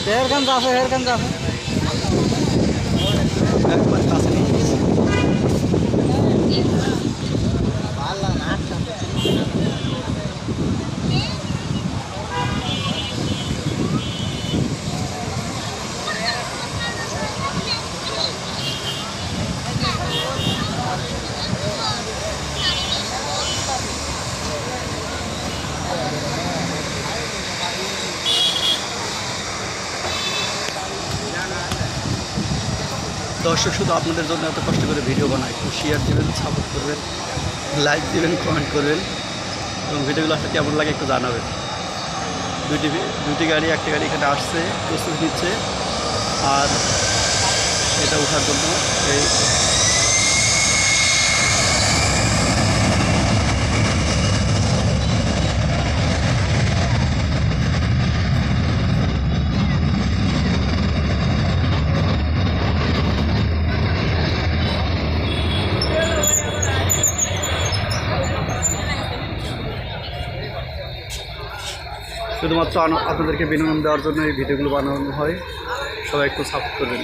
হেরগঞ্জ আছে একবার কাছে নিয়ে গেছি। দর্শক শুধু আপনাদের জন্য এত কষ্ট করে ভিডিও বানায়, একটু শেয়ার দেবেন, সাপোর্ট করবেন, লাইক দেবেন, কমেন্ট করবেন এবং ভিডিওগুলো আসলে কেমন লাগে একটু জানাবেন। দুইটি গাড়ি, একটা গাড়ি এখানে আসছে, প্রস্তুতি নিচ্ছে, আর এটা ওঠার জন্য এই শুধুমাত্র আপনাদেরকে বিনোদন দেওয়ার জন্য এই ভিডিওগুলো বানানো হয়। সবাই একটু সাপোর্ট করবেন।